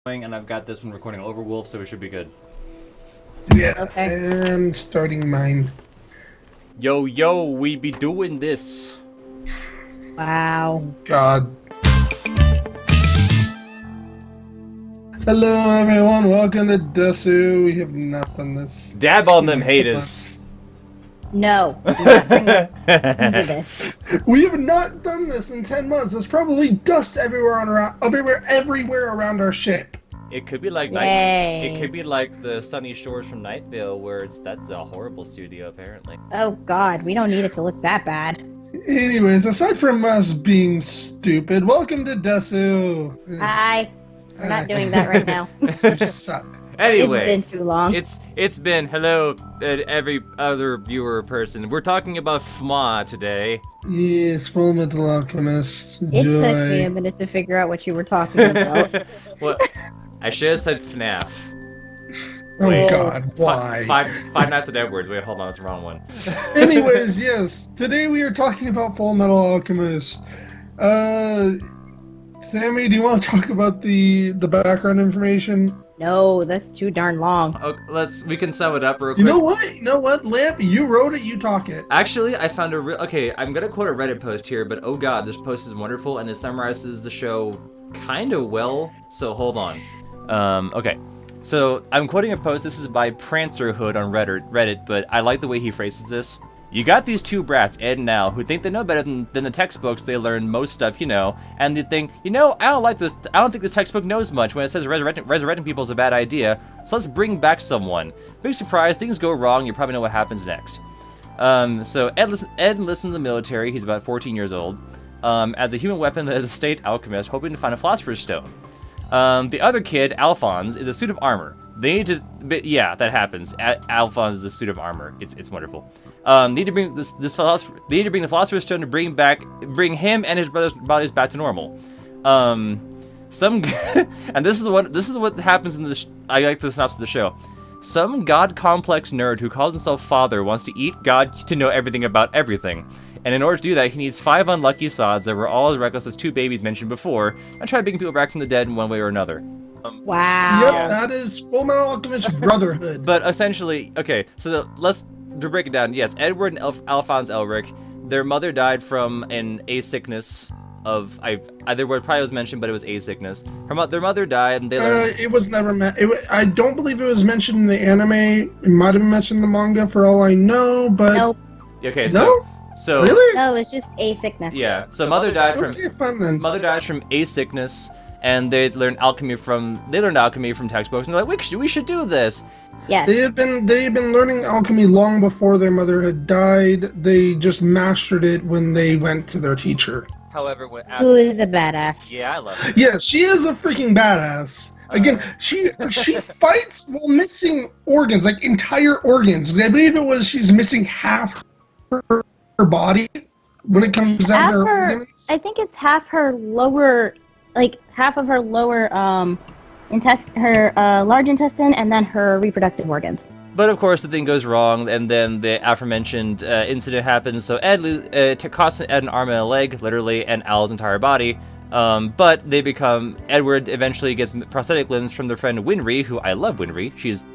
and I've got this one recording over Wolf, so it should be good. Yeah, Okay. I'm starting mine. Yo, we be doing this. Wow. God. Hello, everyone. Welcome to Desu. We have not done this. Dab on them haters. No. Do not bring this into this. We have not done this in 10 months. There's probably dust everywhere everywhere around our ship. It could be like Yay. It could be like the Sunny Shores from Night Vale, where that's a horrible studio apparently. Oh god, we don't need it to look that bad. Anyways, aside from us being stupid, welcome to Desu. Hi. We're not doing that right now. You suck. Anyway, It's been too long. it's been hello every other viewer person. We're talking about FMA today. Yes, Full Metal Alchemist. It Joy. took me a minute to figure out what you were talking about. Well, I should have said FNAF. Oh Wait. God, why? Five Nights at Edwards. Wait, hold on, that's the wrong one. Anyways, yes. Today we are talking about Full Metal Alchemist. Sammy, do you want to talk about the background information? No, that's too darn long. Oh, we can sum it up real quick. You know what, Lamp? You wrote it, you talk it. Actually, I found okay, I'm gonna quote a Reddit post here, but oh god, this post is wonderful and it summarizes the show kinda well, so hold on. Okay. So, I'm quoting a post, this is by Prancerhood on Reddit, but I like the way he phrases this. You got these two brats, Ed and Al, who think they know better than the textbooks they learn most stuff, and they think, I don't like this, I don't think the textbook knows much when it says resurrecting people is a bad idea, so let's bring back someone. Big surprise, things go wrong, you probably know what happens next. So Ed enlists in the military, he's about 14 years old, as a human weapon as a state alchemist, hoping to find a philosopher's stone. The other kid, Alphonse, is a suit of armor. They need to, that happens. Alphonse is a suit of armor. It's wonderful. Need to bring the philosopher's stone to bring him and his brother's bodies back to normal. And this is what happens in this. I like the synopsis of the show. Some god complex nerd who calls himself father wants to eat God to know everything about everything. And in order to do that, he needs 5 unlucky sods that were all as reckless as 2 babies mentioned before, and try bringing people back from the dead in one way or another. Wow. Yep, Yeah. that is Full Metal Alchemist Brotherhood. But essentially, okay, so to break it down, yes, Edward and Alphonse Elric, their mother died from an a-sickness of, either word probably was mentioned, but it was a-sickness. Their mother died, and they learned... It was never I don't believe it was mentioned in the anime. It might have been mentioned in the manga for all I know, but... Nope. Okay, No? so Really? No, it's just a sickness. yeah, so mother died from... Okay, fine then. Mother dies from a-sickness, and they learned alchemy from textbooks, and they're like, we should do this. Yes. They had been learning alchemy long before their mother had died. They just mastered it when they went to their teacher. However, Who is a badass? yeah, I love it. Yes, she is a freaking badass. Again, she fights while missing organs, like entire organs. I believe it was she's missing half her body when it comes down to her organs. I think it's half her lower, half of her lower her large intestine, and then her reproductive organs. But of course, the thing goes wrong, and then the aforementioned incident happens. So Ed costs Ed an arm and a leg, literally, and Al's entire body. But they become... Edward eventually gets prosthetic limbs from their friend Winry, who I love Winry. She's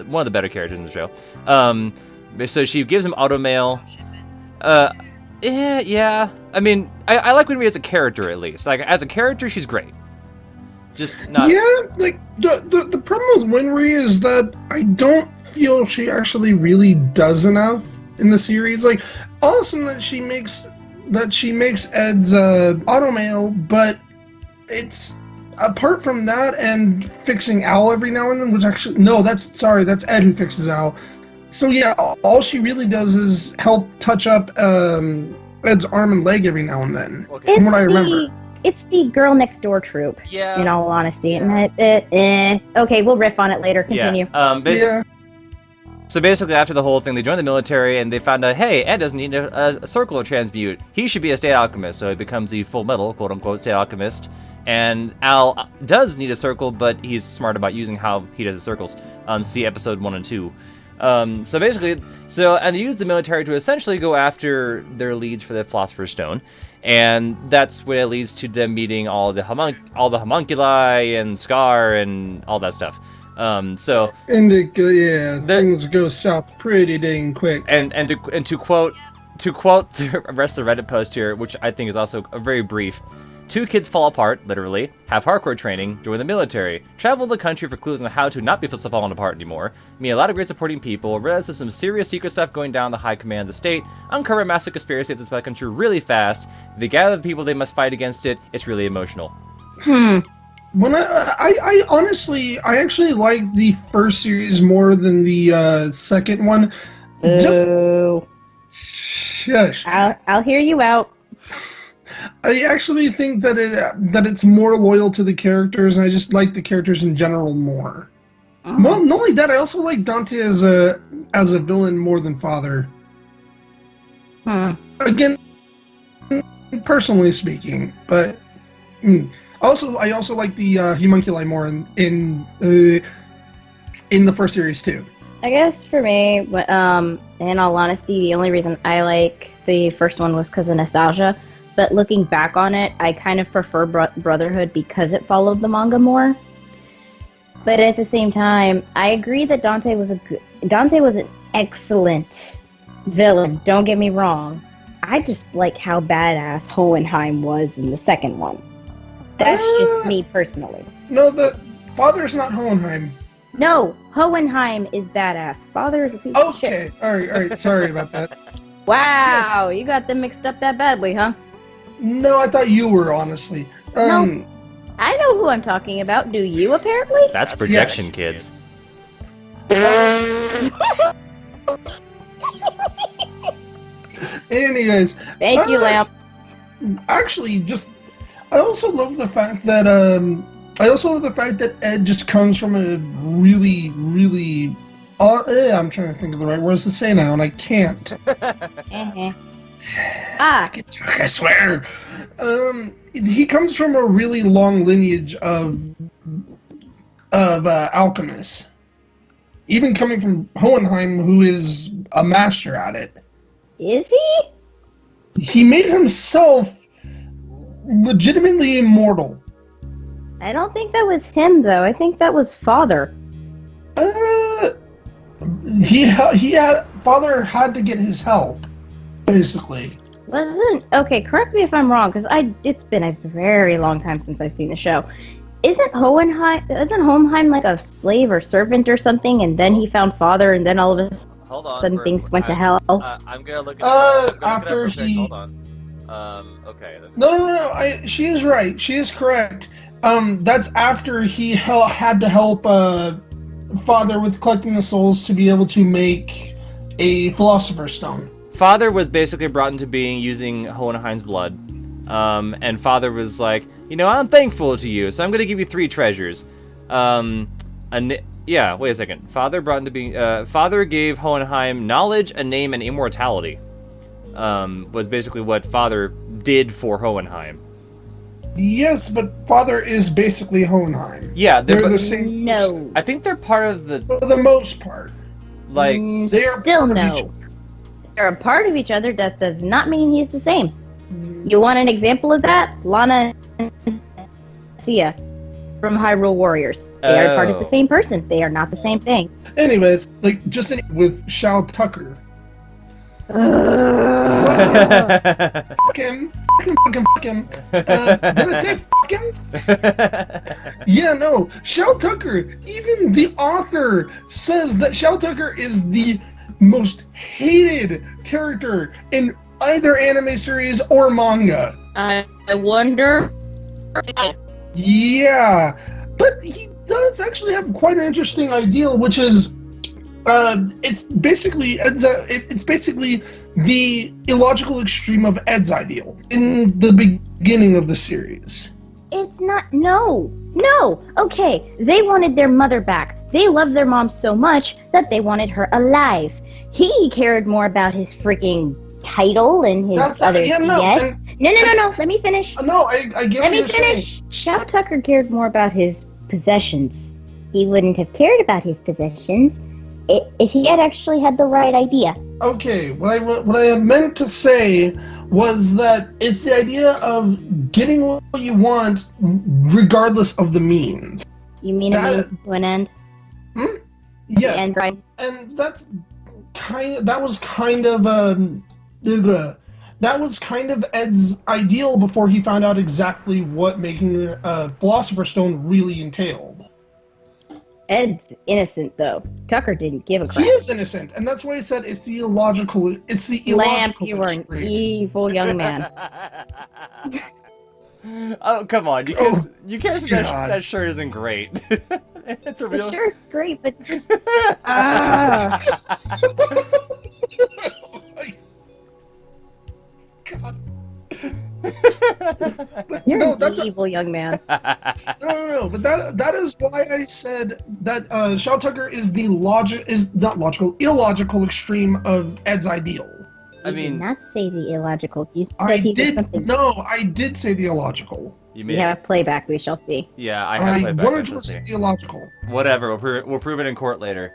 one of the better characters in the show. So she gives him automail. Yeah. I mean, I like Winry as a character, at least. Like, as a character, she's great. Just not... Yeah, like, the problem with Winry is that I don't feel she actually really does enough in the series. Like, awesome that she makes Ed's automail, but it's apart from that and fixing Al every now and then, which actually that's Ed who fixes Al. So yeah, all she really does is help touch up Ed's arm and leg every now and then. Okay. From what I remember. It's the girl next door troop. Yeah. In all honesty, and okay, we'll riff on it later. Continue. Yeah. So basically, after the whole thing, they joined the military, and they found out, hey, Ed doesn't need a circle to transmute. He should be a state alchemist, so he becomes the full metal, quote-unquote, state alchemist. And Al does need a circle, but he's smart about using how he does his circles. See episode 1 and 2. So basically, and they use the military to essentially go after their leads for the Philosopher's Stone. And that's what leads to them meeting all the homunculi and Scar and all that stuff. So things go south pretty dang quick. And to quote the rest of the Reddit post here, which I think is also a very brief. 2 kids fall apart, literally, have hardcore training, join the military, travel the country for clues on how to not be falling apart anymore, meet a lot of great supporting people, realize there's some serious secret stuff going down in the high command of the state, uncover a massive conspiracy of this bad country really fast, they gather the people they must fight against it, it's really emotional. When I honestly, I actually like the first series more than the second one. Boo. Shush. I'll hear you out. I actually think that it's more loyal to the characters, and I just like the characters in general more. Well, not only that, I also like Dante as a villain more than Father. Again, personally speaking, but I also like the homunculi more in the first series too. I guess for me, in all honesty, the only reason I like the first one was because of nostalgia. But looking back on it, I kind of prefer Brotherhood because it followed the manga more. But at the same time, I agree that Dante was an excellent villain. Don't get me wrong. I just like how badass Hohenheim was in the second one. That's just me personally. No, the Father's not Hohenheim. No, Hohenheim is badass. Father is a piece of shit. Okay, all right. Sorry about that. Wow, yes. You got them mixed up that badly, huh? No, I thought you were, honestly. No, I know who I'm talking about. Do you, apparently? That's projection, kids. Anyways. Thank you, Lamp. Actually, I also love the fact that Ed just comes from a really, really... I'm trying to think of the right words to say now, and I can't. I can talk, I swear. He comes from a really long lineage of alchemists. Even coming from Hohenheim, who is a master at it. Is he? He made himself legitimately immortal. I don't think that was him, though. I think that was Father. Father had to get his help. Basically. Okay, correct me if I'm wrong, because it's been a very long time since I've seen the show. Isn't Hohenheim like a slave or servant or something, and then he found Father, and then all of a sudden things went to hell? I'm gonna look at after he... Hold on. Okay. No, she is right. She is correct. That's after he had to help Father with collecting the souls to be able to make a Philosopher's Stone. Father was basically brought into being using Hohenheim's blood. And Father was like, I'm thankful to you, so I'm going to give you 3 treasures. Wait a second. Father brought into being... Father gave Hohenheim knowledge, a name, and immortality. Was basically what Father did for Hohenheim. Yes, but Father is basically Hohenheim. Yeah, they're the same. No. I think they're part of the... For the most part. Like... They are still part of no. each other. They're a part of each other. That does not mean he's the same. You want an example of that? Lana and Sia from Hyrule Warriors. They are part of the same person. They are not the same thing. Anyways, with Shao Tucker. Fuck him. Did I say fuck him? Yeah, no. Shao Tucker, even the author says that Shao Tucker is the most hated character in either anime series or manga. I wonder. Yeah, but he does actually have quite an interesting ideal, which is, it's basically the illogical extreme of Ed's ideal in the beginning of the series. It's not. No. Okay, they wanted their mother back. They loved their mom so much that they wanted her alive. He cared more about his freaking title and his other. No. Let me finish. No, I get what you're saying. Shao Tucker cared more about his possessions. He wouldn't have cared about his possessions if he had actually had the right idea. Okay, what I meant to say was that it's the idea of getting what you want regardless of the means. You mean a means to an end? Yes. The end, right? And that was kind of Ed's ideal before he found out exactly what making a Philosopher's Stone really entailed. Ed's innocent, though. Tucker didn't give a crap. He is innocent, and that's why he said it's the illogical. Lamp, you are an evil young man. Oh, come on. You can't say that shirt isn't great. It's a real... The shirt's great, but... God. You're no, an that's evil young man. No. But that is why I said that Shao Tucker is the illogical extreme of Ed's ideal. I mean, did not say the illogical. You said I did say the illogical. We have playback. We shall see. Yeah, I have playback. 100% the illogical. Whatever. We'll prove it in court later.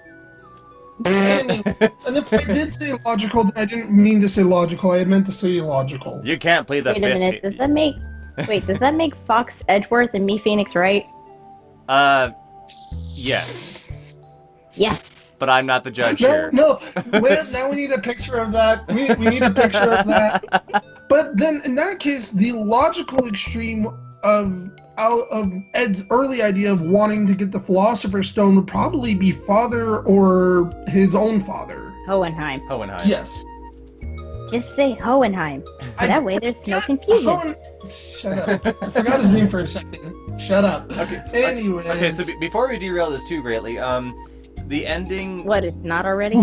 And if I did say logical, then I didn't mean to say logical. I meant to say illogical. You can't plead the Wait a minute. Does that make Fox Edgeworth and me Phoenix right? Yes. Yes. But I'm not the judge here. No. Wait, now we need a picture of that. We need a picture of that. But then, in that case, the logical extreme of Ed's early idea of wanting to get the Philosopher's Stone would probably be father or his own father. Hohenheim. Yes. Just say Hohenheim. That way there's no confusion. Shut up. I forgot his name for a second. Shut up. Okay. Anyways. Okay, so before we derail this too greatly, the ending... What, it's not already?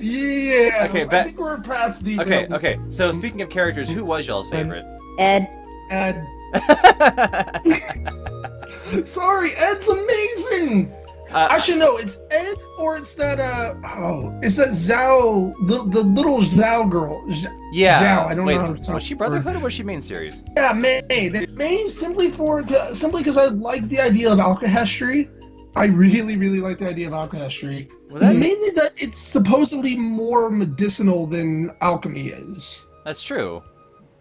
Yeah. Okay, I think we're past derail. Okay. So speaking of characters, who was y'all's favorite? Ed. Sorry, Ed's amazing. Actually, no, it's Ed or it's that it's that Zhao, the little Zhao girl. Yeah. Zhao, I don't know how to talk. Was she Brotherhood or was she main series? Yeah, May. May simply because I like the idea of alchemy. I really, really like the idea of alchemy. Mainly that it's supposedly more medicinal than alchemy is. That's true.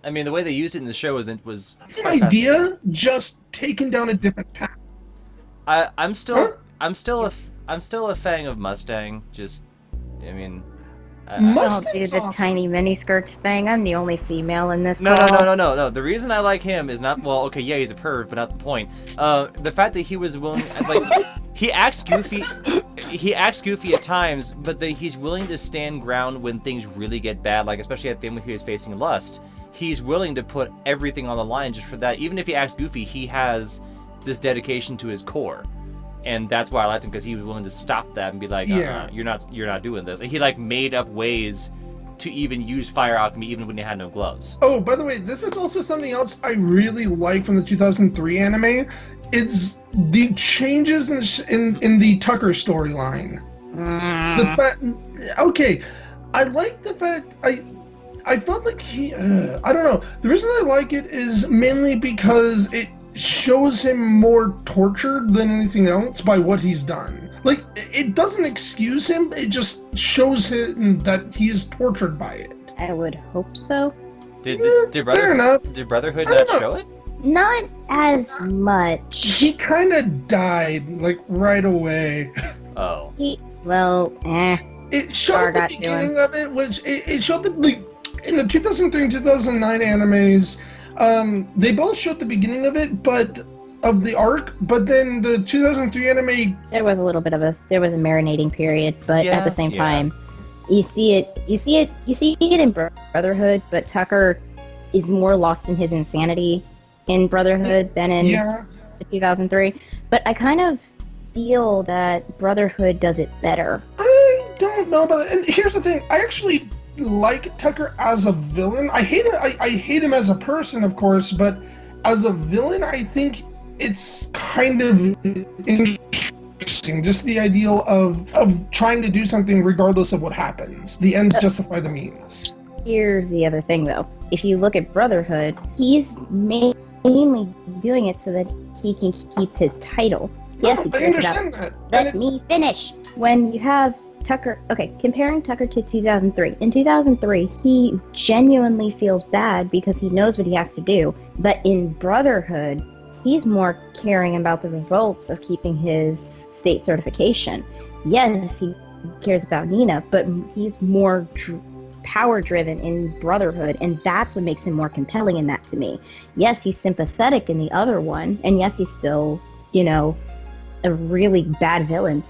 I mean, the way they used it in the show was it's an idea, just taken down a different path. I'm still a fan of Mustang. Just, I mean, I'll do the awesome. Tiny miniskirts thing. I'm the only female in this. No. The reason I like him is not he's a perv, but not the point. The fact that he was willing, he acts goofy. He acts goofy at times, but he's willing to stand ground when things really get bad. Like especially at the end when he was facing lust. He's willing to put everything on the line just for that. Even if he acts goofy, he has this dedication to his core, and that's why I liked him because he was willing to stop that and be like, "You're not doing this." And he made up ways to even use fire alchemy even when he had no gloves. Oh, by the way, this is also something else I really like from the 2003 anime. It's the changes in the Tucker storyline. I like the fact I felt like he, I don't know. The reason I like it is mainly because it shows him more tortured than anything else by what he's done. Like, it doesn't excuse him, it just shows him that he is tortured by it. I would hope so. Did Brotherhood not show it? Not as much. He kind of died, right away. Oh. It showed the beginning of it, which it showed in the 2003 and 2009 animes, they both showed the beginning of it, of the arc, but then the 2003 anime... There was a marinating period, but at the same time, you see it in Brotherhood, but Tucker is more lost in his insanity in Brotherhood than in the 2003. But I kind of feel that Brotherhood does it better. I don't know about that. And here's the thing, I actually like Tucker as a villain. I hate him as a person, of course, but as a villain, I think it's kind of interesting. Just the ideal of trying to do something regardless of what happens. The ends justify the means. Here's the other thing, though. If you look at Brotherhood, he's mainly doing it so that he can keep his title. Yes, I understand that. Let me finish. When you have Tucker, okay, comparing Tucker to 2003. In 2003, he genuinely feels bad because he knows what he has to do. But in Brotherhood, he's more caring about the results of keeping his state certification. Yes, he cares about Nina, but he's more power-driven in Brotherhood, and that's what makes him more compelling in that to me. Yes, he's sympathetic in the other one, and yes, he's still, a really bad villain,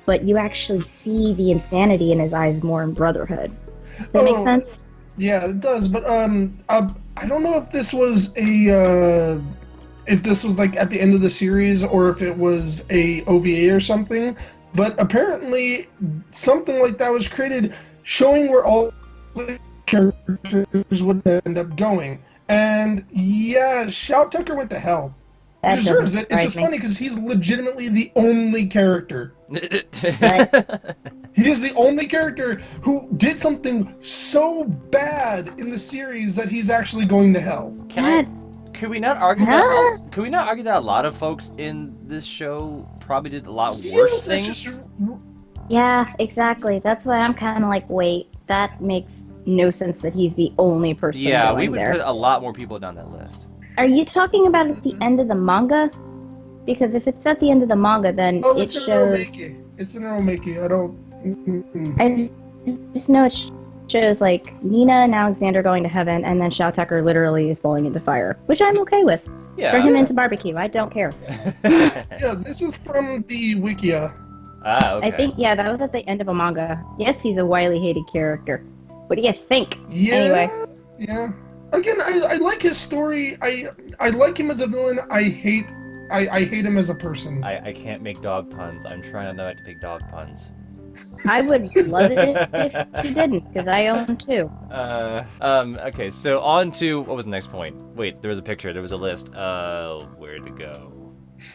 but you actually see the insanity in his eyes more in Brotherhood. Does that make sense? Yeah, it does, but I don't know if this was if this was like at the end of the series or if it was a OVA or something, but apparently something like that was created showing where all the characters would end up going. And yeah, Shout Tucker went to hell. He deserves it. It's just funny because he's legitimately the only character. He is the only character who did something so bad in the series that he's actually going to hell. Could we not argue that? Could we not argue that a lot of folks in this show probably did a lot worse things? Yeah, exactly. That's why I'm kind of like, wait, that makes no sense that he's the only person. Yeah, we would put a lot more people down that list. Are you talking about at the end of the manga? Because if it's at the end of the manga, then it shows... It's an Oromeki. I don't... I just know it shows, like, Nina and Alexander going to heaven, and then Shao Tucker literally is falling into fire. Which I'm okay with. Yeah. Turn him into barbecue. I don't care. Yeah, this is from the Wikia. Ah, okay. I think, yeah, that was at the end of a manga. Yes, he's a widely hated character. What do you think? Yeah, anyway. Yeah. Again, I like his story. I like him as a villain. I hate him as a person. I can't make dog puns. I'm trying not to make dog puns. I would love it if you didn't, because I own two. Okay, so on to, what was the next point? Wait, there was a picture, there was a list. Where'd it go?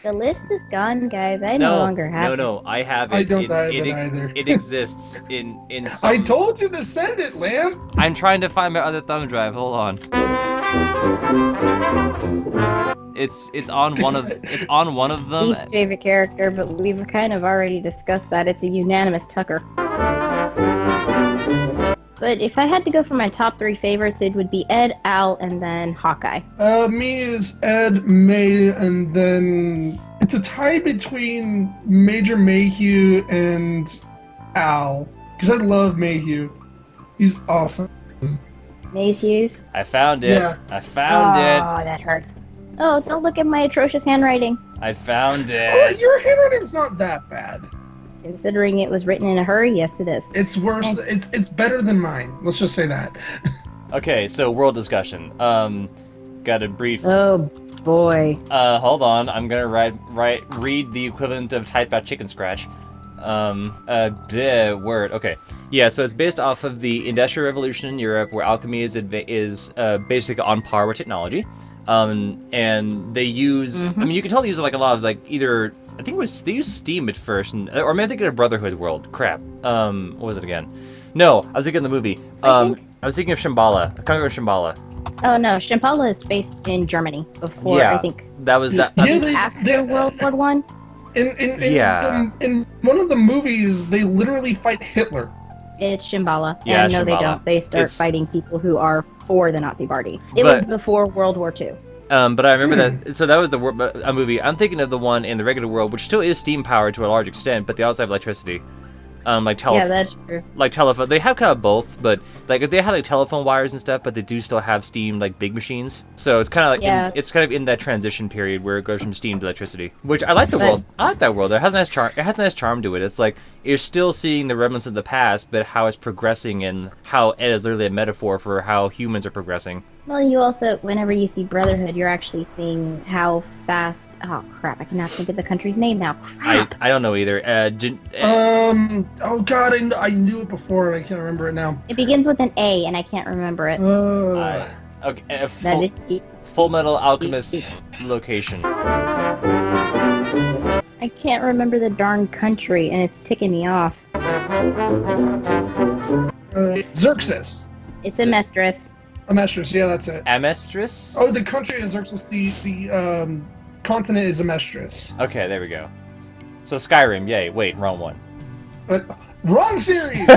The list is gone, guys. I no longer have it. No, I have it. I don't have it either. It exists in some... I told you to send it, Lamb! I'm trying to find my other thumb drive, hold on. It's on one of them. Least favorite character, but we've kind of already discussed that. It's a unanimous Tucker. But if I had to go for my top 3 favorites, it would be Ed, Al, and then Hawkeye. Me is Ed, May, and then it's a tie between Major Mayhew and Al. Because I love Mayhew. He's awesome. Mayhew's? I found it. Yeah. I found it. Oh, that hurts. Oh, don't look at my atrocious handwriting. I found it. Oh, your handwriting's not that bad. Considering it was written in a hurry, yes it is. It's worse. It's better than mine. Let's just say that. Okay, so world discussion. Got a brief. Oh boy. Hold on. I'm gonna read the equivalent of type out chicken scratch. Word. Okay. Yeah. So it's based off of the Industrial Revolution in Europe, where alchemy is basically on par with technology. And they use. I mean, you can tell they use like a lot of like either. I think they used Steam at first, or maybe I'm thinking of Brotherhood World. Crap. What was it again? No, I was thinking of the movie. I was thinking of Shambhala. Conquer Shambhala. Oh no, Shambhala is based in Germany before. Yeah, I think that was that. After World War One. In one of the movies, they literally fight Hitler. It's Shambhala. Yeah, and no, Shambhala. they don't. They start fighting people who are for the Nazi Party. It was before World War II. But I remember that. So that was a movie. I'm thinking of the one in the regular world, which still is steam powered to a large extent, but they also have electricity. Yeah, that's true. Like telephone, they have kind of both, but like they have like telephone wires and stuff, but they do still have steam like big machines. So it's kind of like it's kind of in that transition period where it goes from steam to electricity. Which I like the world. I like that world. It has a nice charm. It has a nice charm to it. It's like you're still seeing the remnants of the past, but how it's progressing and how it is literally a metaphor for how humans are progressing. Well, you also, whenever you see Brotherhood, you're actually seeing how fast. Oh crap! I cannot think of the country's name now. Crap. I don't know either. Oh god, I knew it before. I can't remember it now. It begins with an A, and I can't remember it. Okay. Full Metal Alchemist location. I can't remember the darn country, and it's ticking me off. Xerxes. It's Amestris. Amestris, yeah, that's it. Amestris? Oh, the country is Xerxes. The continent is Amestris. Okay, there we go. So Skyrim, yay. Wait, wrong one. Wrong series.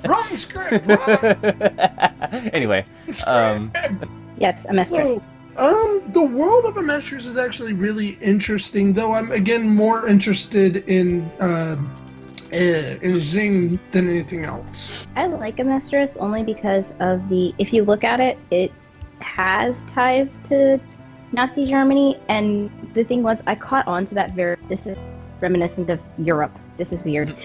Wrong script. Wrong. Anyway, Yes, a mistress. So, the world of Amestris is actually really interesting. Though I'm again more interested in Xing than anything else. I like a mistress only because of if you look at it, it has ties to Nazi Germany, and the thing was, I caught on to that this is reminiscent of Europe. This is weird.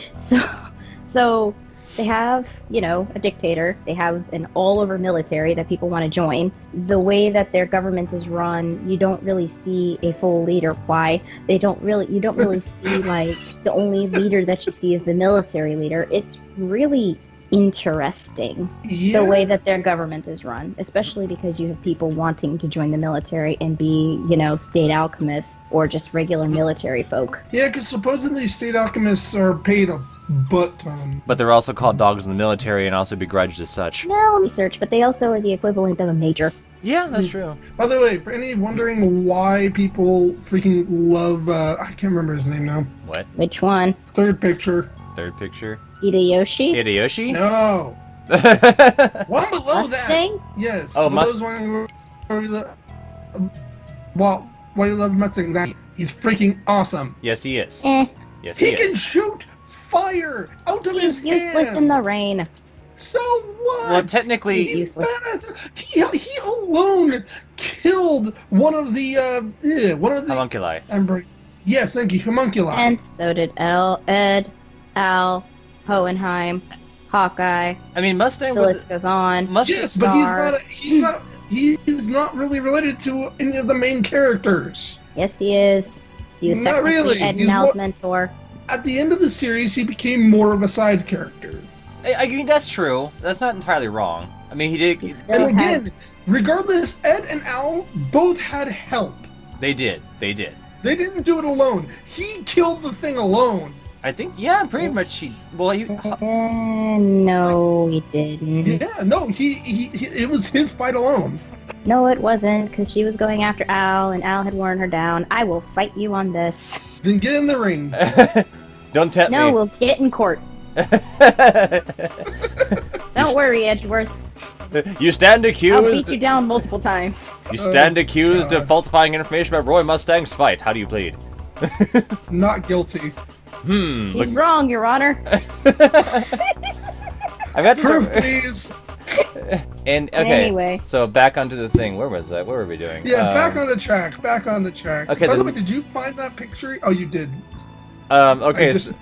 So they have, a dictator. They have an all-over military that people want to join. The way that their government is run, you don't really see a full leader. Why? You don't really see, like, the only leader that you see is the military leader. It's really interesting the way that their government is run, especially because you have people wanting to join the military and be, state alchemists or just regular military folk. Yeah, because supposedly state alchemists are paid a butt ton. but they're also called dogs in the military and also begrudged as such. No research, but they also are the equivalent of a major. Yeah, that's true. By the way, for any wondering why people freaking love, I can't remember his name now. What? Which one? Third picture. Third picture? Hideyoshi? Hideyoshi? No. One below that. Mustang? Yes. Oh, why you love Mustang? That he's freaking awesome. Yes, he is. Eh. Yes, He he can is. shoot fire out of his He's useless in hand. the rain. So what? Well, technically- he's Useless. badass. He alone killed one of the Homunculi. Yes, thank you, homunculi. And so did Ed, Al, Hohenheim, Hawkeye. I mean, Mustang The was... list goes on. Mustang... Yes, but he's not really related to any of the main characters. Yes, he is. He was Not technically really. Ed He's and Al's more- mentor. At the end of the series, he became more of a side character. I mean, that's true. That's not entirely wrong. I mean, he did... Still And has- again, regardless, Ed and Al both had help. They did. They did. They didn't do it alone. He killed the thing alone. I think, yeah, pretty much he... Well, he... No, he didn't. Yeah, no, he it was his fight alone. No, it wasn't, because she was going after Al, and Al had worn her down. I will fight you on this. Then get in the ring. Don't tempt No, me. we'll get in court. Don't worry, Edgeworth. You stand accused... I'll beat you down multiple times. You stand accused God. of falsifying information about Roy Mustang's fight. How do you plead? Not guilty. He's wrong, Your Honor. I got Proof, to... please. And, okay, Anyway. so back onto the thing. Where was that? What were we doing? Yeah, back on the track. Back on the track. Okay, By the then- way, did you find that picture? Oh, you did. Okay, I just-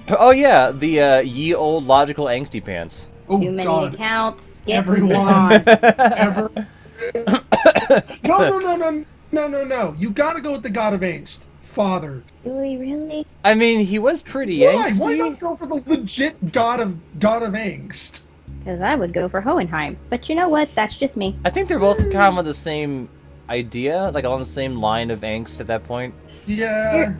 oh yeah, the ye old logical angsty pants. Oh Too many God. accounts. Get Everyone. on. Ever. No. You gotta go with the God of Angst. Father. Really, really? I mean, he was pretty Why? angsty. Why not go for the legit God of Angst? Because I would go for Hohenheim. But you know what? That's just me. I think they're both kind of on the same idea, like on the same line of angst at that point. Yeah.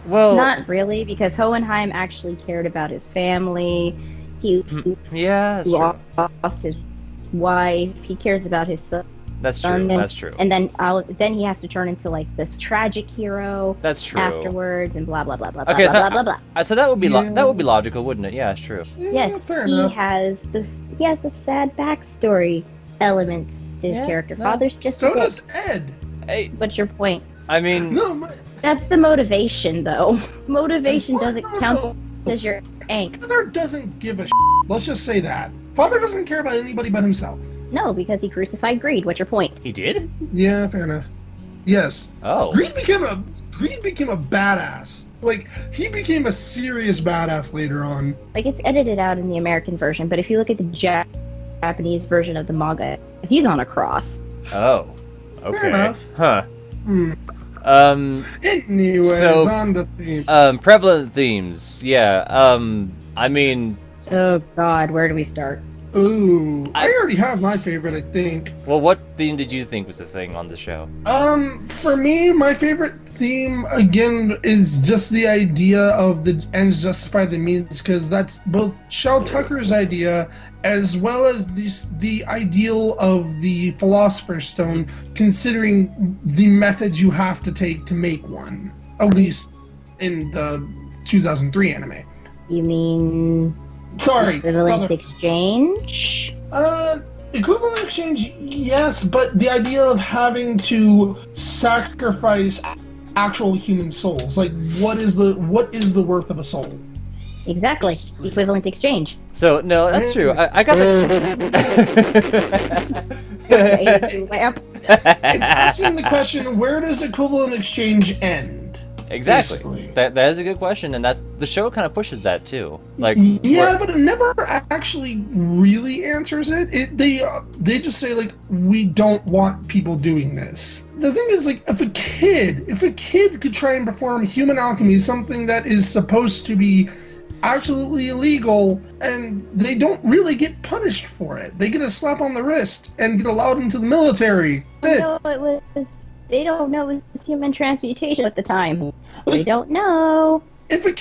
Well, Not really, because Hohenheim actually cared about his family. He yeah, that's true. lost his wife. He cares about his son. That's true. And That's true. And then he has to turn into like this tragic hero That's true. afterwards, and blah blah blah blah Okay, blah so blah blah blah. So that would be Yeah. that would be logical, wouldn't it? Yeah, it's true. Yes, fair he enough. has the sad backstory elements to his Yeah, character. no. Father's just So a dick. does Ed. Hey, What's your point? I mean, No, That's the motivation, though. Motivation What? doesn't count as your ank. Father doesn't give a Let's just say that. Father doesn't care about anybody but himself. No, because he crucified greed. What's your point? he did. Yeah, fair enough. Yes. Oh, Greed became a badass. Like, he became a serious badass later on. Like, it's edited out in the American version, but if you look at the Japanese version of the manga, he's on a cross. oh, okay, enough. huh? Hmm. Anyways, So, on the theme. Prevalent themes, yeah. I mean, Oh God, where do we start? Ooh, I already have my favorite, I think. well, what theme did you think was the thing on the show? For me, my favorite theme, again, is just the idea of the ends justify the means, because that's both Shel Tucker's idea, as well as the ideal of the Philosopher's Stone, considering the methods you have to take to make one. At least in the 2003 anime. You mean Sorry, equivalent brother. exchange? Equivalent exchange, yes, but the idea of having to sacrifice actual human souls, like what is the worth of a soul? Exactly. Equivalent exchange. So no, that's true. I got the. Lamp. It's asking the question, where does equivalent exchange end? Exactly. Basically. That is a good question, and that's the show kind of pushes that too. Like, Yeah, but it never actually really answers it. They just say like, we don't want people doing this. The thing is, like, if a kid could try and perform human alchemy, something that is supposed to be absolutely illegal, and they don't really get punished for it. They get a slap on the wrist and get allowed into the military. That's it. No, it was. They don't know it was human transmutation at the time. They don't know. If a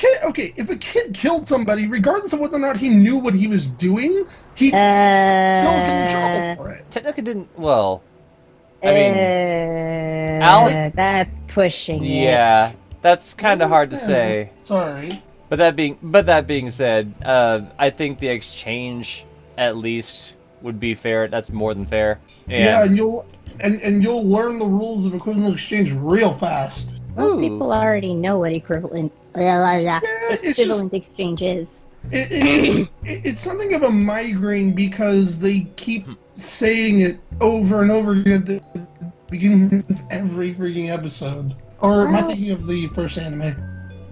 kid killed somebody, regardless of whether or not he knew what he was doing, he still get in trouble for it. technically didn't. Well, I mean, that's pushing it. yeah, that's kind of hard to say. Sorry. But that being said, I think the exchange at least would be fair. That's more than fair. Yeah, and you'll learn the rules of equivalent exchange real fast. Most Ooh. people already know what equivalent exchange is. It's something of a migraine because they keep saying it over and over again at the beginning of every freaking episode. Or am I thinking of the first anime?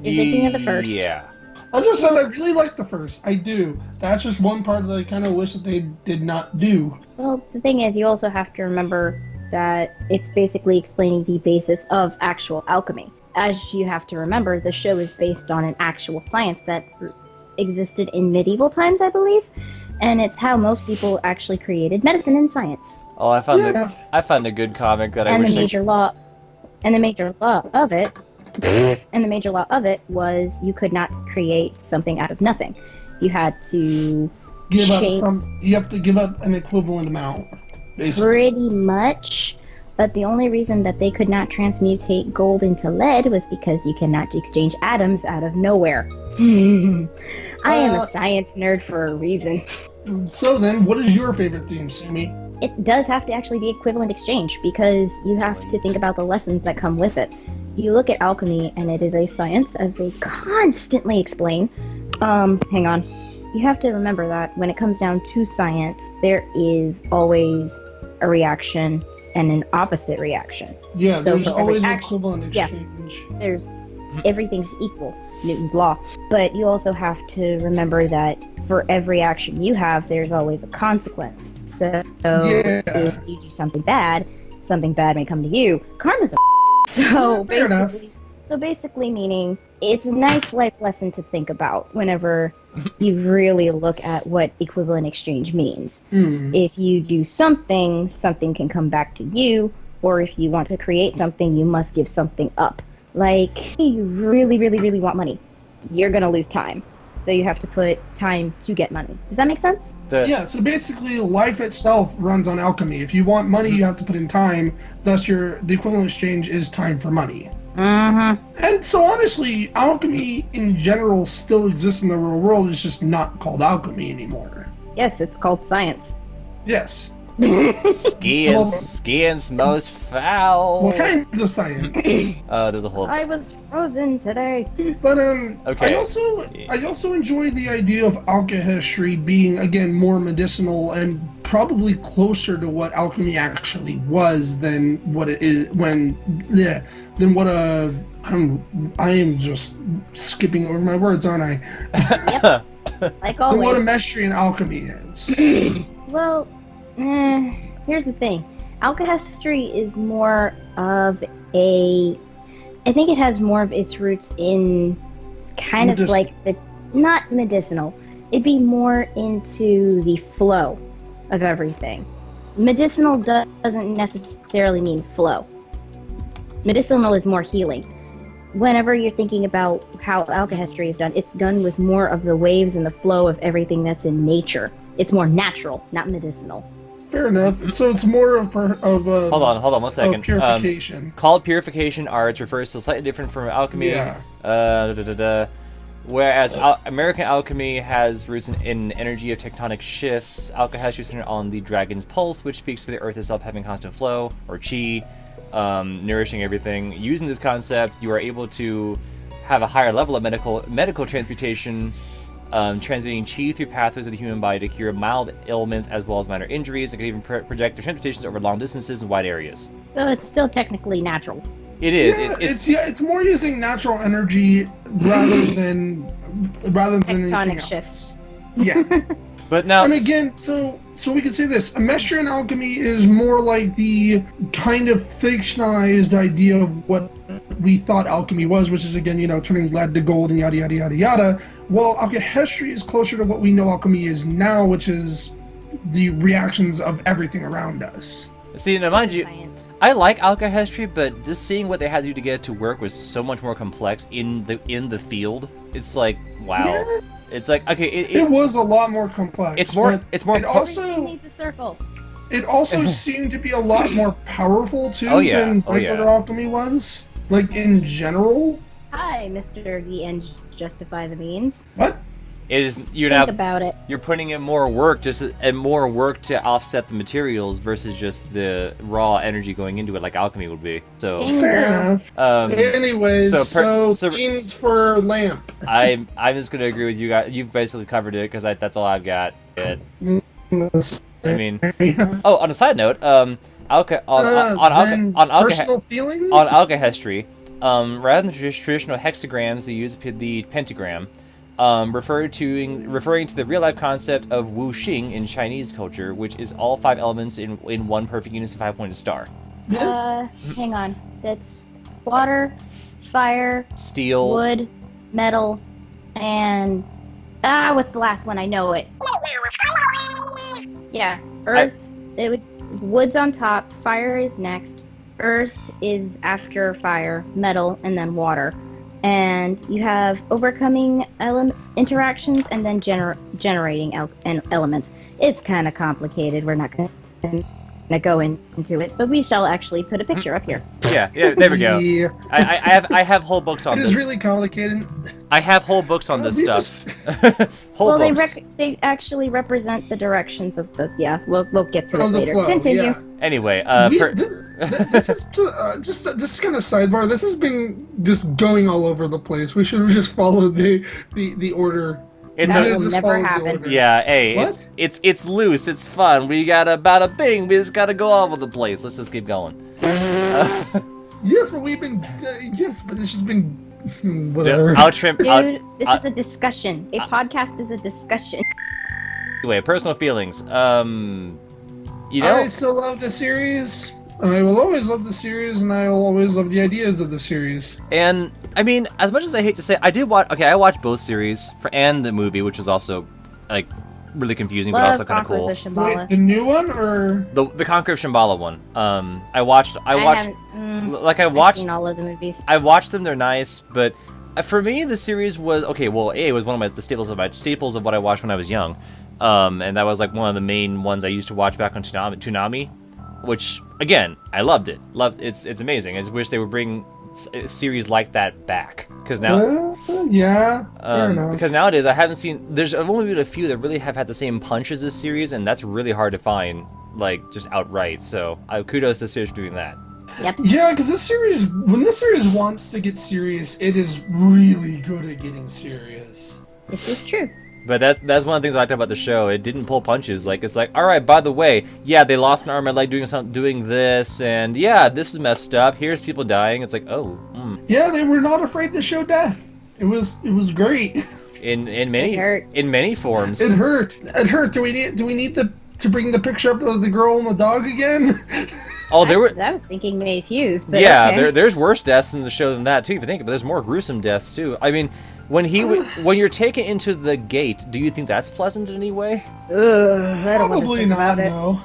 You're thinking of the first. Yeah. As I said, I really like the first. I do. That's just one part that I kind of wish that they did not do. Well, the thing is, you also have to remember that it's basically explaining the basis of actual alchemy. As you have to remember, the show is based on an actual science that existed in medieval times, I believe, and it's how most people actually created medicine and science. Oh, I found a good comic that I And wish. the major law of it was you could not create something out of nothing. You had to You have to give up an equivalent amount, basically. pretty much. But the only reason that they could not transmutate gold into lead was because you cannot exchange atoms out of nowhere. I am a science nerd for a reason. So then, what is your favorite theme, Sammy? It does have to actually be equivalent exchange because you have to think about the lessons that come with it. You look at alchemy and it is a science, as they constantly explain. Hang on. You have to remember that when it comes down to science, there is always a reaction and an opposite reaction. Yeah, So there's for every always an action- equivalent yeah. exchange. There's everything's equal, Newton's law. But you also have to remember that for every action you have, there's always a consequence. So Yeah. if you do something bad may come to you. Karma's a so Fair enough. basically meaning it's a nice life lesson to think about whenever you really look at what equivalent exchange means. If you do something can come back to you, or if you want to create something, you must give something up. Like, you really, really, really want money. You're gonna lose time. So you have to put time to get money. Does that make sense? Yeah, so basically life itself runs on alchemy. If you want money, you have to put in time. Thus, the equivalent exchange is time for money. And so honestly, alchemy in general still exists in the real world. It's just not called alchemy anymore. Yes, it's called science. Yes. Skiing's most foul. What kind of science? There's a whole. I was frozen today. But Okay. I also enjoy the idea of alchemy being again more medicinal and probably closer to what alchemy actually was than what it is I am just skipping over my words, aren't I? Like Than what a always. Mestrian alchemy is. Well, here's the thing. Alchemy is more of I think it has more of its roots in kind of like not medicinal. It'd be more into the flow of everything. Medicinal doesn't necessarily mean flow. Medicinal is more healing. Whenever you're thinking about how alchemy is done, it's done with more of the waves and the flow of everything that's in nature. It's more natural, not medicinal. Fair enough. So it's more of Hold on 1 second. purification. Called purification arts refers to slightly different from alchemy. Yeah. Whereas American alchemy has roots in energy of tectonic shifts, alchemy centered on the dragon's pulse, which speaks for the earth itself having constant flow, or chi, nourishing everything. Using this concept, you are able to have a higher level of medical transmutation, transmitting chi through pathways of the human body to cure mild ailments as well as minor injuries. It can even project their transmutations over long distances and wide areas. So it's still technically natural. It is. Yeah, it's more using natural energy rather than anything Tectonic else. shifts. Yeah. But now, and again, so we could say this: Emestrian alchemy is more like the kind of fictionalized idea of what we thought alchemy was, which is again, turning lead to gold and yada yada yada yada. While alchemy is closer to what we know alchemy is now, which is the reactions of everything around us. see, now mind you, I like alchemy, but just seeing what they had to do to get it to work was so much more complex in the field. It's like, wow. Yeah. It's like, okay, it was a lot more complex. It's more. It Everything also needs a circle. it also seemed to be a lot more powerful too Oh, yeah. than Oh, regular yeah. alchemy was. Like in general. Hi, Mr. The Ends Justify the Means. What? It is you're Think now about it. you're putting in more work to offset the materials versus just the raw energy going into it, like alchemy would be. So Fair enough. Anyways, so scenes for lamp. I'm just gonna agree with you guys. You've basically covered it because that's all I've got. I mean, oh, on a side note, personal feelings on alchemy, rather than traditional hexagrams, they use the pentagram, referring to the real life concept of wuxing in Chinese culture, which is all 5 elements in one perfect unison 5-pointed star. Hang on. That's water, fire, Steel, wood, metal, and what's the last one? I know it. Yeah, earth. Wood's on top. Fire is next. Earth is after fire. Metal, and then water. And you have overcoming interactions and then generating elements. It's kind of complicated. We're not going to go into it, but we shall actually put a picture up here. Yeah, there we go. Yeah. I have whole books on It this. is really complicated. I have whole books on this we stuff. Well, books. they actually represent the directions of the. Yeah, we'll get to it Of the later. flow, Continue. yeah. Anyway, This is just kind of sidebar. This has been just going all over the place. We should have just followed the order. It's That a, will Just never followed the happen. order. yeah, hey, What? it's loose, it's fun. We got a bada bing. We just gotta go all over the place. Let's just keep going. Yes, but we've been. Yes, but it's just been. Whatever. I'll trim. Dude, I'll, this is a discussion. A podcast is a discussion. anyway, personal feelings. I still love the series. I will always love the series, and I will always love the ideas of the series. And I mean, as much as I hate to say, I did watch. Okay, I watched both series and the movie, which was also like really confusing, but also kind of cool. Conquerors of Shambhala. Wait, the new one or The Conqueror of Shambhala one. I watched. I've seen all of the movies. I watched them. They're nice, but for me, the series was okay. Well, it was one of the staples of what I watched when I was young, and that was like one of the main ones I used to watch back on Toonami, which again, I loved it. It's amazing. I just wish they would bring a series like that back because now. Yeah, fair enough. Because nowadays I haven't seen. I've only been a few that really have had the same punch as this series, and that's really hard to find, like just outright. So kudos to the series for doing that. Yep. Yeah, because when this series wants to get serious, it is really good at getting serious. This is true. But that's one of the things I liked about the show. It didn't pull punches. Like it's like, all right, by the way, yeah, they lost an arm and leg doing this, and yeah, this is messed up. Here's people dying. It's like, oh. Yeah, they were not afraid to show death. It was great. In It many hurt. in many forms. It hurt. It hurt. Do we need to bring the picture up of the girl and the dog again? Oh, there were. I was thinking Mace Hughes, but Yeah, okay. there's worse deaths in the show than that too. If you think, but there's more gruesome deaths too. I mean, when you're taken into the gate, do you think that's pleasant in any way? Ugh, I don't want to Probably think not. about it. No.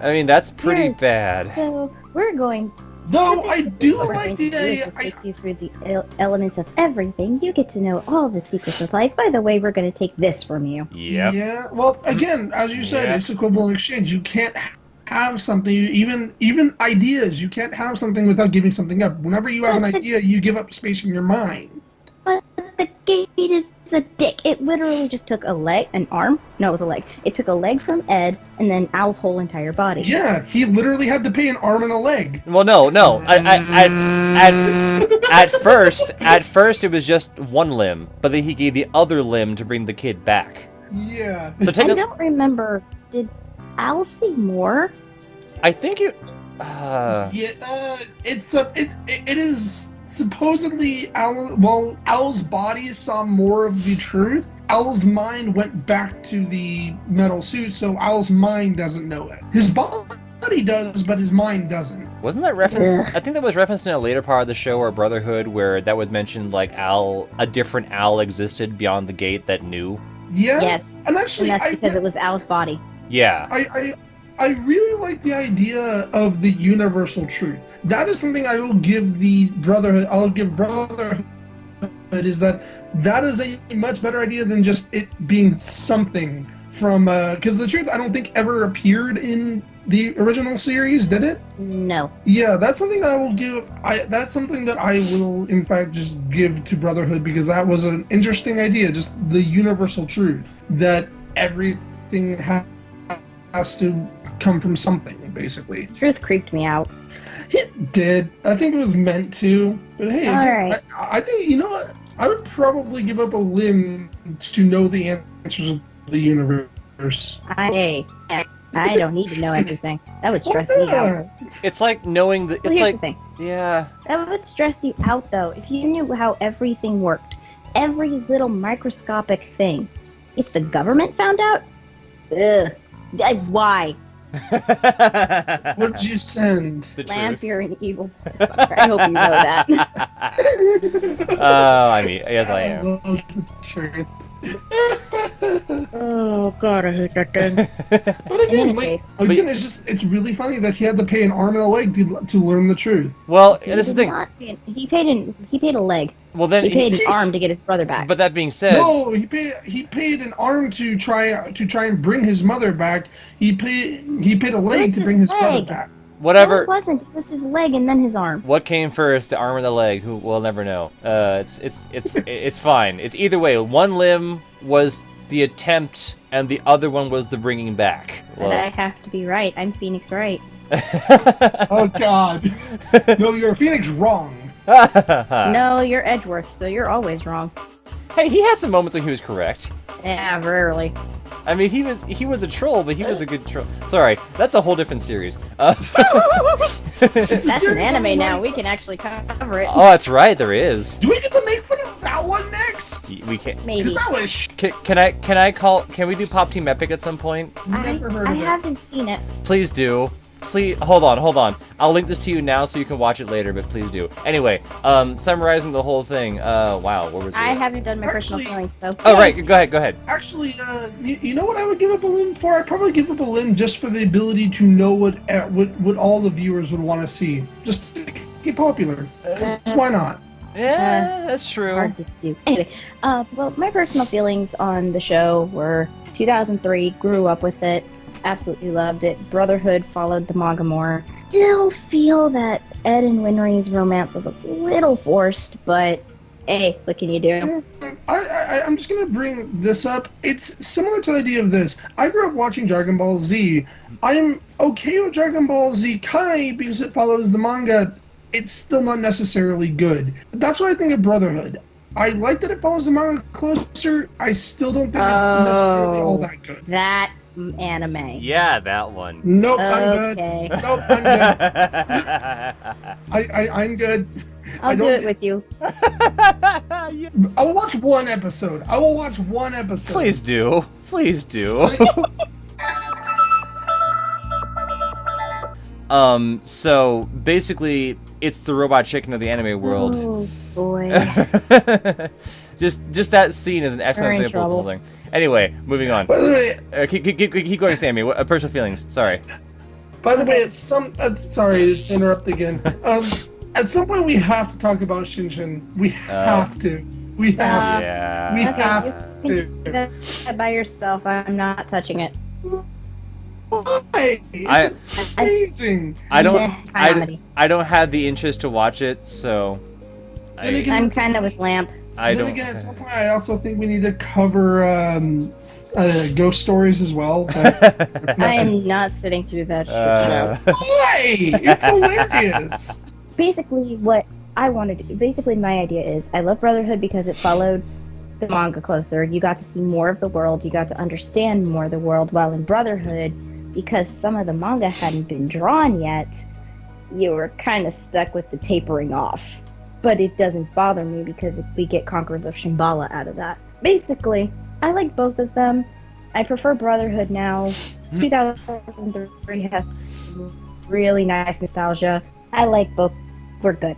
I mean, that's pretty Yes. bad. So we're going. Though I do What we're like going the to do is idea. just take you through the elements of everything. You get to know all the secrets of life. By the way, we're going to take this from you. Yep. Yeah. Well, again, as you said, Yeah. it's equivalent exchange. You can't have something, even ideas. You can't have something without giving something up. Whenever you have an idea, you give up space in your mind. But the gate is a dick. It literally just took an arm. No, it was a leg. It took a leg from Ed, and then Al's whole entire body. Yeah, he literally had to pay an arm and a leg. Well, no. At first it was just one limb, but then he gave the other limb to bring the kid back. Yeah. So I don't remember. Did Al see more? I think it. It is supposedly Al's body saw more of the truth. Al's mind went back to the metal suit, so Al's mind doesn't know it. His body does, but his mind doesn't. Wasn't that referenced? I think that was referenced in a later part of the show or Brotherhood, where that was mentioned, like a different Al existed beyond the gate that knew. Yeah. Yes. And actually, that's because it was Al's body. Yeah. I really like the idea of the universal truth. That is something I will give the Brotherhood. I'll give Brotherhood is that is a much better idea than just it being something from because the truth I don't think ever appeared in the original series, did it? No. Yeah, that's something I will give. That's something that I will in fact just give to Brotherhood because that was an interesting idea. Just the universal truth that everything has to come from something, basically. Truth creeped me out. It did. I think it was meant to. But hey, Alright. I think, you know what? I would probably give up a limb to know the answers of the universe. I don't need to know everything. That would stress me out. It's like knowing the. It's Well, here's like. the thing. Yeah. That would stress you out, though. If you knew how everything worked, every little microscopic thing. If the government found out, why? What did you send? The Lamp, truth. you're an evil motherfucker. I hope you know that. Oh, I mean, yes, I am. love the truth. Oh god, I hate that thing. But again, it's really funny that he had to pay an arm and a leg to learn the truth. Well, and that's the thing. He paid a leg. Well, then He paid an arm to get his brother back. But that being said, No, he paid an arm to try and bring his mother back. He paid a leg to bring his brother back. whatever. No, it wasn't. It was his leg and then his arm. What came first, the arm or the leg? Who we'll never know. It's fine. It's either way. One limb was the attempt, and the other one was the bringing back. But I have to be right. I'm Phoenix Wright. Oh God! No, you're Phoenix wrong. No, you're Edgeworth, so you're always wrong. Hey, he had some moments when he was correct. Yeah, rarely. I mean, he was a troll, but he was a good troll. Sorry, that's a whole different series. That's an anime now. We can actually cover it. Oh, that's right, there is. Do we get to make fun of that one next? We can't. Maybe. Because that was Can we do Pop Team Epic at some point? never heard I of it. haven't seen it. Please do. Please, hold on. I'll link this to you now so you can watch it later, but please do. Anyway, summarizing the whole thing, wow, what was it? I haven't done my personal Actually- feelings, so. Oh, right, go ahead. Actually, you know what I would give up a limb for? I'd probably give up a limb just for the ability to know what all the viewers would want to see. Just to get popular. Why not? Yeah, that's true. Hard to do. Anyway, well, my personal feelings on the show were 2003, grew up with it, absolutely loved it. Brotherhood followed the manga more. Still feel that Ed and Winry's romance was a little forced, but hey, what can you do? I'm just going to bring this up. It's similar to the idea of this. I grew up watching Dragon Ball Z. I'm okay with Dragon Ball Z Kai because it follows the manga. It's still not necessarily good. That's what I think of Brotherhood. I like that it follows the manga closer. I still don't think it's necessarily all that good. That anime. Yeah, that one. Nope, I'm good. Okay. Nope, I'm good. I'm good. I'll do it with you. I will watch one episode. Please do. So basically, it's the robot chicken of the anime world. Oh boy. just that scene is an excellent We're in example of the whole trouble. thing. Anyway, moving on. By the way, Keep going, Sammy. What personal feelings? Sorry. sorry to interrupt again. At some point we have to talk about Shinshin. We have to. We have to. Yeah. We Okay, have you to. can do that by yourself. I'm not touching it. Why? I- It's amazing. I don't. Yeah, comedy. I don't have the interest to watch it, so. I'm kind of with Lamp. Then again, at some point, I also think we need to cover ghost stories as well. But I am not sitting through that show. Why? It's hilarious. Basically, what I wanted to do, basically my idea is, I love Brotherhood because it followed the manga closer. You got to see more of the world. You got to understand more of the world. While in Brotherhood, because some of the manga hadn't been drawn yet, you were kind of stuck with the tapering off. But it doesn't bother me because we get Conquerors of Shambhala out of that. Basically, I like both of them. I prefer Brotherhood now. 2003 has really nice nostalgia. I like both. We're good.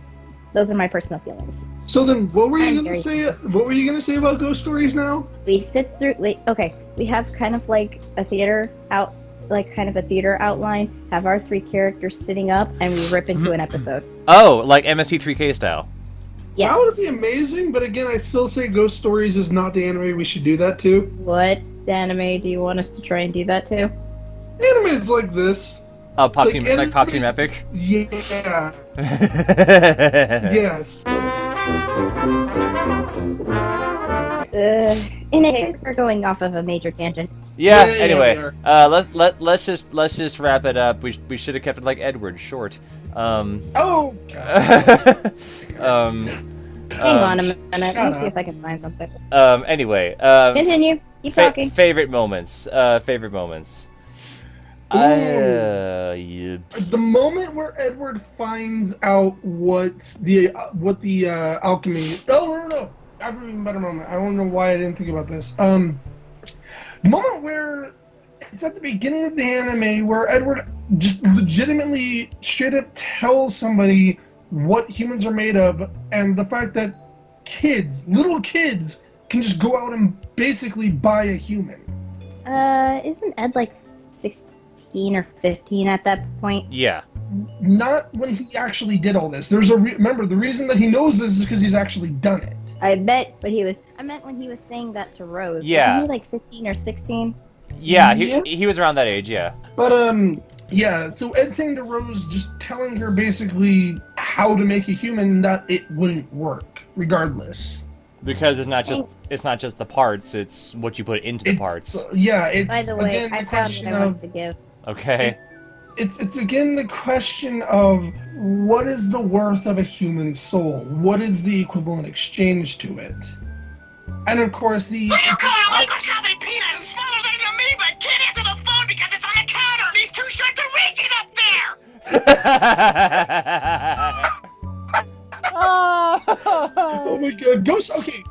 Those are my personal feelings. So then, what were you gonna say? What were you gonna say about ghost stories now? We sit through. We have kind of like a theater outline. Have our 3 characters sitting up, and we rip into an episode. Oh, like MST3K style. Yeah. That would be amazing, but again, I still say Ghost Stories is not the anime we should do that to. What anime do you want us to try and do that to? Animes like this. Pop Team Epic? Yeah. Yes. In a case, we're going off of a major tangent. Yeah. Yeah, Anyway, let's just wrap it up. We should have kept it like Edward, short. Oh. Hang on a minute. Let me see if I can find something. Anyway. Continue. Keep talking. Favorite moments. Yeah. The moment where Edward finds out what the alchemy. Oh no! I have an even better moment. I don't know why I didn't think about this. The moment where it's at the beginning of the anime where Edward just legitimately straight up tells somebody what humans are made of, and the fact that little kids, can just go out and basically buy a human. Isn't Ed like 16 or 15 at that point? Yeah. Not when he actually did all this. There's remember, the reason that he knows this is because he's actually done it. I meant when he was saying that to Rose. Yeah. Wasn't he like 15 or 16? Yeah, he was around that age, yeah. But yeah, so Ed saying to Rose, just telling her basically how to make a human, that it wouldn't work, regardless. Because it's not just the parts, it's what you put into the parts. It's By the way, again I the found question what I want of to give. Okay. it's again the question of what is the worth of a human soul? What is the equivalent exchange to it? And of course the What you call a microscopic peanut is smaller than an amoeba? Can't answer the phone because it's on the counter and he's too short to reach it up there! Oh my god, Okay,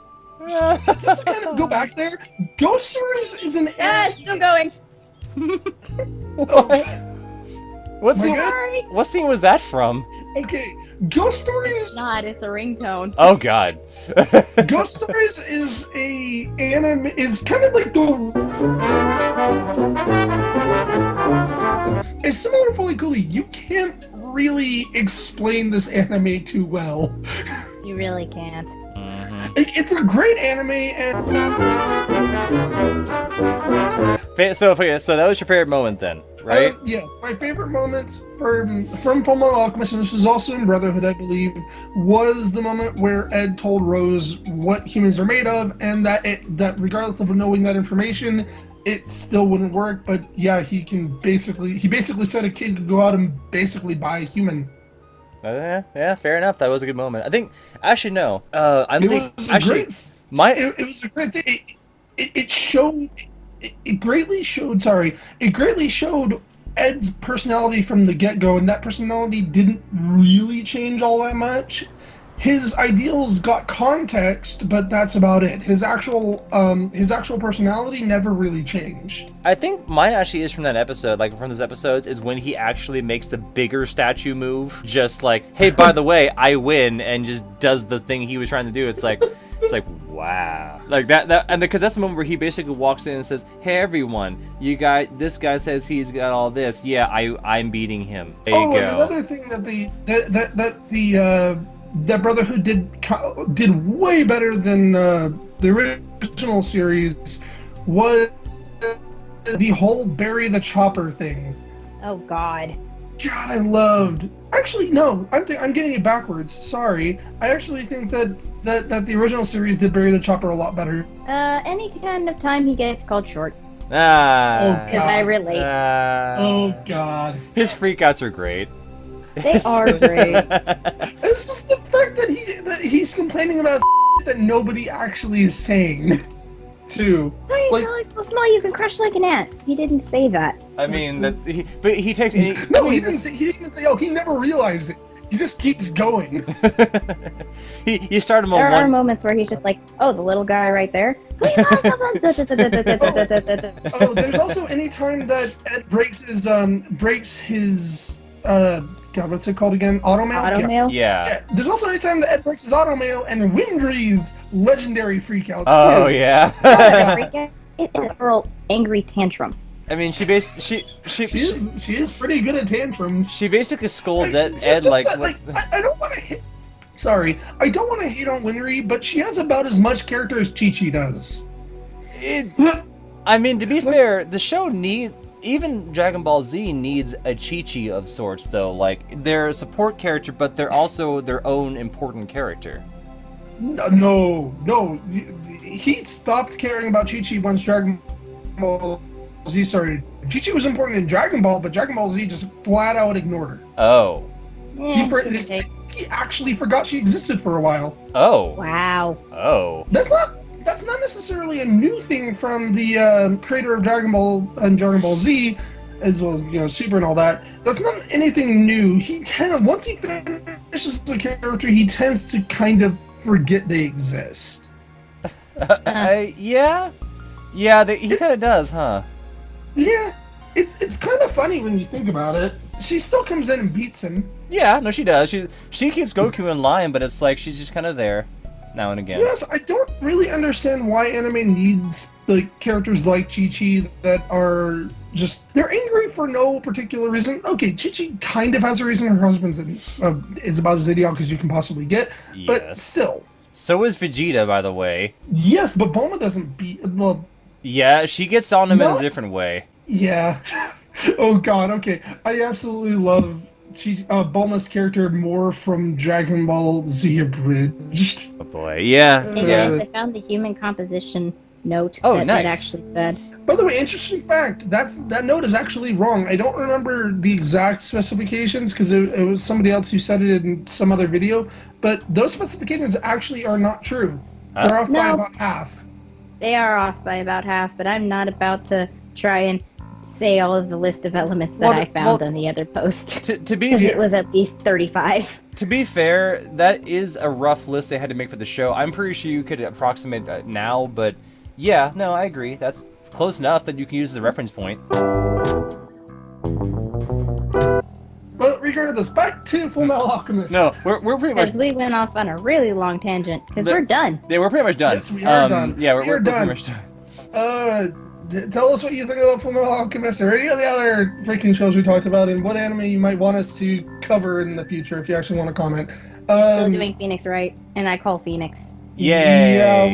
just to kind of go back there, Ghost Stories is an Ah, it's still going. What My scene? Sorry. What scene was that from? Okay, Ghost Stories. Not, it's a ringtone. Oh God. Ghost Stories is kind of like it's similar to Fully Cooley. You can't really explain this anime too well. You really can't. It's a great anime, and So that was your favorite moment then, right? yes, my favorite moment from Fullmetal Alchemist, and this was also in Brotherhood, I believe, was the moment where Ed told Rose what humans are made of, and that regardless of knowing that information, it still wouldn't work. But yeah, he basically said a kid could go out and basically buy a human. Yeah, fair enough. That was a good moment. I think actually no. It was a great thing. It greatly showed Ed's personality from the get-go, and that personality didn't really change all that much. His ideals got context, but that's about it. His actual personality never really changed. I think mine actually is from that episode, like from those episodes, is when he actually makes the bigger statue move. Just like, hey, by the way, I win, and just does the thing he was trying to do. It's like, wow, like that, and because that's the moment where he basically walks in and says, "Hey, everyone, this guy says he's got all this. Yeah, I'm beating him." There you go. And another thing that Brotherhood did way better than the original series was the whole bury the chopper thing. Oh God. God, I loved Actually, no. I'm getting it backwards. Sorry. I actually think that the original series did bury the Chopper a lot better. Any kind of time he gets called short. Ah. Because I relate. Oh God. His freakouts are great. They are great. It's just the fact that he's complaining about that nobody actually is saying. Too. Why are you so small you can crush like an ant? He didn't say that. I mean, but he takes any. No, he didn't say. Oh, he never realized it. He just keeps going. You start him on There one. are moments where he's just like, "Oh, the little guy right there." Oh, there's also any time that Ed breaks his God, what's it called again? Automail? Automail. Yeah. There's also any time that Ed breaks his automail and Windry's legendary freakouts Oh too. yeah. It is a real angry tantrum. I mean, she is pretty good at tantrums. She basically scolds Ed Just like. that, I don't want to hit. Sorry, I don't want to hate on Winry, but she has about as much character as Chi-Chi does. I mean, to be fair, the show even Dragon Ball Z needs a Chi-Chi of sorts, though. Like, they're a support character, but they're also their own important character. No. He stopped caring about Chi-Chi once Dragon Ball Z started. Chi-Chi was important in Dragon Ball, but Dragon Ball Z just flat out ignored her. Oh. He actually forgot she existed for a while. Oh. Wow. Oh. That's not necessarily a new thing from the creator of Dragon Ball and Dragon Ball Z, as well as Super and all that. That's not anything new. Once he finishes the character, he tends to kind of forget they exist. Yeah. Yeah, he kind of does, huh? Yeah, it's kind of funny when you think about it. She still comes in and beats him. Yeah, no, she does. She keeps Goku in line, but it's like she's just kind of there now and again. Yes, I don't really understand why anime needs characters like Chi-Chi that are just they're angry for no particular reason. Okay, Chi-Chi kind of has a reason. Her husband is about as idiotic as you can possibly get, but Yes. still. So is Vegeta, by the way. Yes, but Bulma doesn't beat. Well, Yeah, she gets on him in No. a different way. yeah. Oh God. Okay, I absolutely love Bulma's character more from Dragon Ball Z Abridged. Oh boy, yeah, Hey yeah. guys, I found the human composition note Oh, that nice. it actually said. By the way, interesting fact, that note is actually wrong. I don't remember the exact specifications because it was somebody else who said it in some other video, but those specifications actually are not true. Huh? They're off by No. about half. They are off by about half, but I'm not about to try and say all of the list of elements that I found on the other post. To be Because it was at least 35. To be fair, that is a rough list they had to make for the show. I'm pretty sure you could approximate it now, but yeah, no, I agree. That's close enough that you can use as a reference point. But regardless, back to Full Metal Alchemist. No, we're pretty much. Because we went off on a really long tangent, because we're done. Yeah, we're pretty much done. Yes, we are done. Yeah, We we're are pretty done. much done. Tell us what you think about Full Metal Alchemist or any of the other freaking shows we talked about, and what anime you might want us to cover in the future if you actually want to comment. Still doing Phoenix right, and I call Phoenix. Yay! Yeah,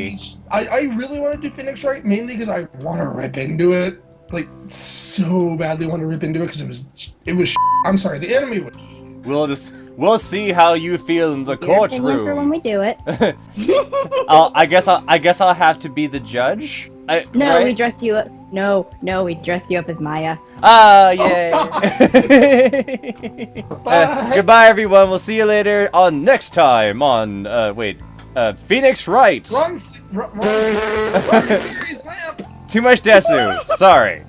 I really want to do Phoenix right, mainly because I want to rip into it. Like, so badly want to rip into it because it was I'm sorry, the anime was We'll see how you feel in the Your opinion for courtroom. when we do it. I guess I'll have to be the judge. No, right? we dress you up. No, we dress you up as Maya. Ah, yay! Bye. Goodbye, everyone. We'll see you later on next time on Phoenix Wright. Wrong series lamp. Too much Desu. Sorry.